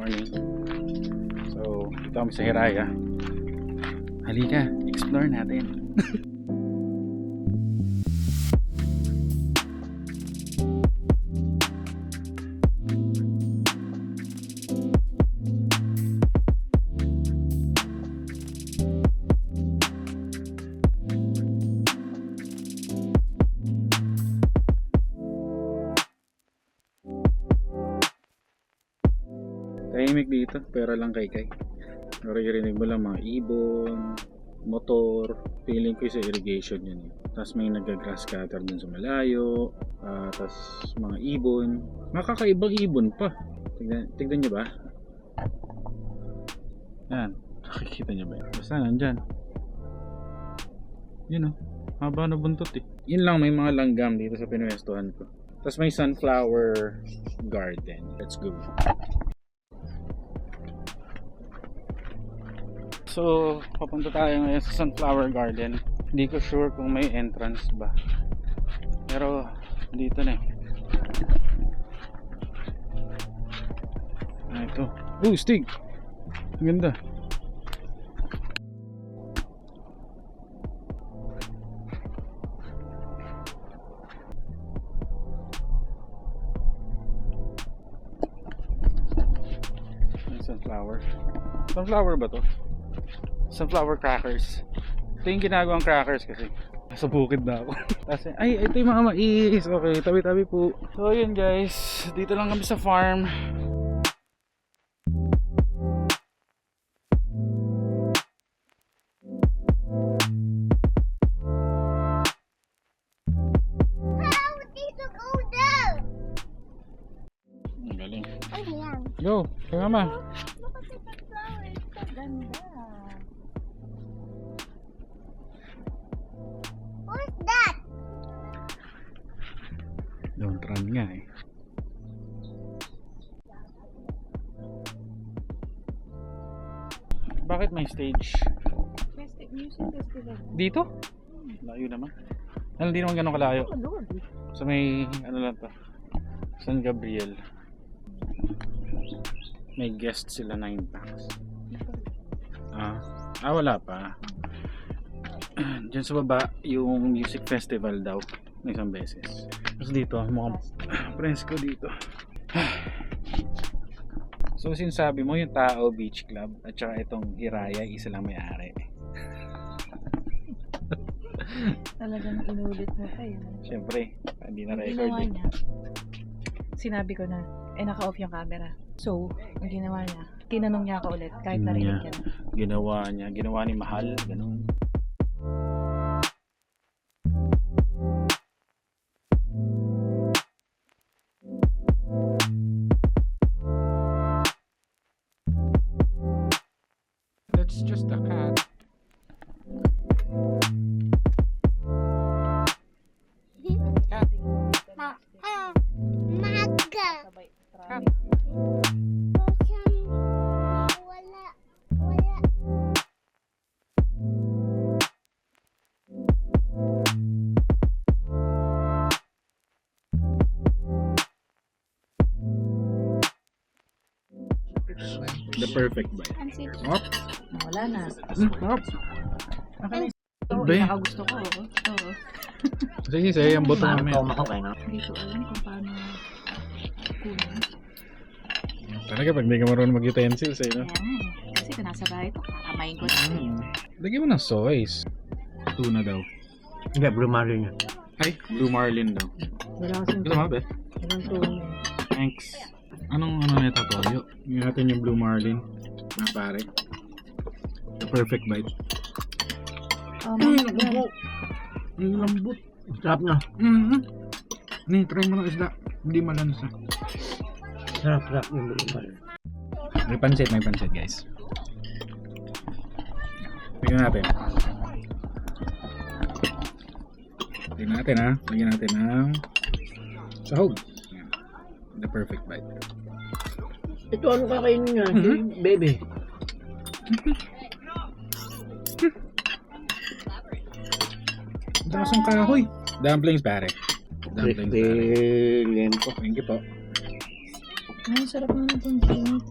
morning. So, dito kami sa Hiraya. Halika, explore natin. Tahimik dito, pero lang kay. Naririnig mo lang mga ibon, motor. Feeling ko sa irrigation yun. Tapos may nag-grass cutter dun sa malayo. Tapos mga ibon. Makakaibang ibon pa. Tignan nyo ba? Yan. Nakikita nyo ba yun? Basta nandyan. Yun o. Haba na buntot eh. Yun lang, may mga langgam dito sa pinwestuhan ko. Tapos may sunflower garden. Let's go. So, papunta tayo ngayon sa Sunflower Garden. Hindi ko sure kung may entrance ba. Pero, dito na eh. Ito. Oh, stig! Ang ganda. May sunflower. Sunflower ba to? Sunflower crackers. Ito yung ginagawang crackers kasi nasa bukid na ako. Kasi, ay, ito yung mga mais. Okay, tabi-tabi po. So yun guys, dito lang kami sa farm. Ang galing. Go, kay mama. Don't run nga eh. Bakit may stage? Music festival. Dito? Layo naman. Hindi naman ganun kalayo. So may ano lang to, San Gabriel. May guest sila 9 packs. Wala pa. Diyan sa baba yung music festival daw na isang beses. Tapos dito mga friends ko dito. So sinasabi mo yung Tao Beach Club at saka itong Hiraya isa lang may-ari. Talagang inulit mo pa yun. Siyempre, hindi na record. Ginawa niya, sinabi ko na, naka-off yung camera. So, ang ginawa niya, tinanong niya ako ulit kahit narinig niya. Ginawa ni Mahal, ganun. That's just a cat. The perfect bite. Up. Wala na. Up. Okay, nakagusto ko. Oo. Sige, ang buto namin. Hindi ko alam kung paano kunin. Talaga pag hindi ka marunong mag-utensils eh, no? Ayan. Kasi kung nasa bahay ko, kakamayin ko na. Lagyan mo ng soys. Tuna daw. Hindi, Blue Marlin yan. Ay, Blue Marlin daw. Wala kasing Gusto mo ba? walang tuloy. Thanks. Anong nito toyo? Yung natin yung Blue Marlin. Pare. The perfect bite. Ang lambot. Sarap na. Try mo ng isda. Hindi malansa. Sarap yung Blue Marlin. May pansit guys. Tingnan natin. Lagyan natin ng sahog. The perfect bite. Ito ano kakainin niya? Baby. Dasang kahoy. Dumplings pare. Dumplings pare. Lento. Thank you po. Ay, sarap na ng pansit.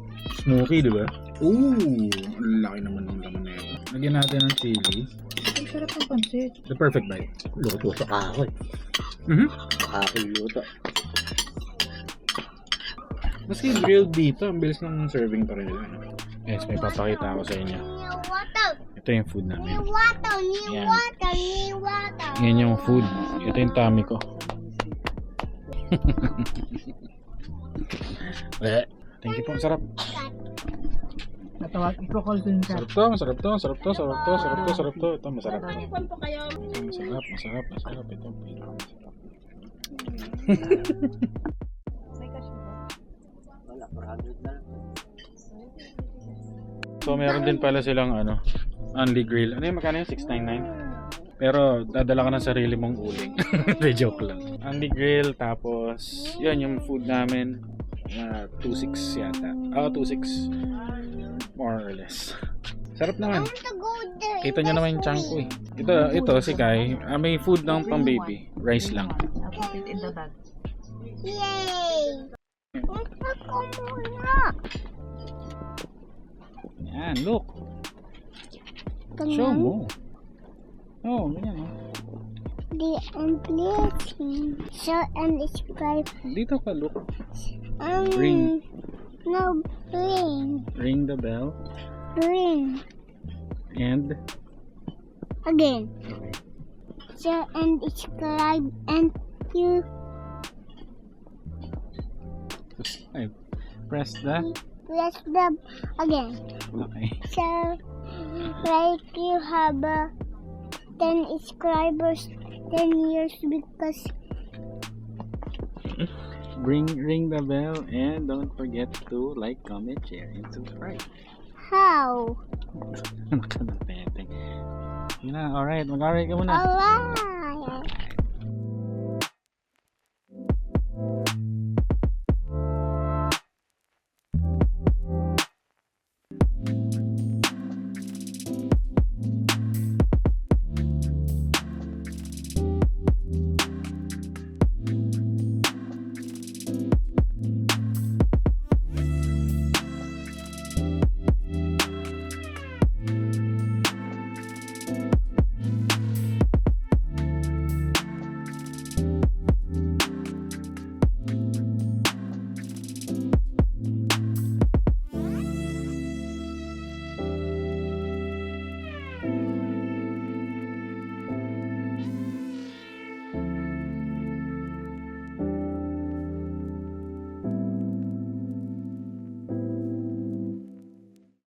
smoky, di ba? Ooh! Ang laki naman ng laman na ito. Lagyan natin ng chili. Ang sarap ng pansit. The perfect bite. Luto sa kahoy. Kahoy luto. Maski grilled dito, ang bilis ng serving pa rin nila. Yes, may papakita ako sa inyo. Ito yung food namin. Yan. Yan yung food. Ito yung tummy ko. Thank you po. Sarap. Natawag, iko-call ko yung cat. Sarap to, masarap to, sarap to, sarap to, sarap to, sarap to. Ito, masarap. Masarap, masarap, masarap. Ito, pinakamasarap. Wala, 400 na. So, meron din pala silang only grill. Ano yung magkano yung 699? Pero, dadala ka ng sarili mong uling. Hindi, joke lang. Only grill, tapos, yun yung food namin. 2.6 yata. 2.6. More or less. Sarap naman. Kita nyo naman yung chunk ko eh. Ito si Kai. May food ng pang baby. Rice lang. I'll put it in the bag. Yay! Punta ko muna. Yan, look. Show mo. Oh, ganyan oh. The blessing. Share and subscribe. Dito ka, look. Ring. No, ring. Ring the bell. Ring. And Again. Share and subscribe and you subscribe. Press the. press the again. Okay. So, like you have 10 subscribers, 10 years because Ring the bell and don't forget to like, comment, share, and subscribe. how? Yun na, alright. Mag-alright ka muna. Alright.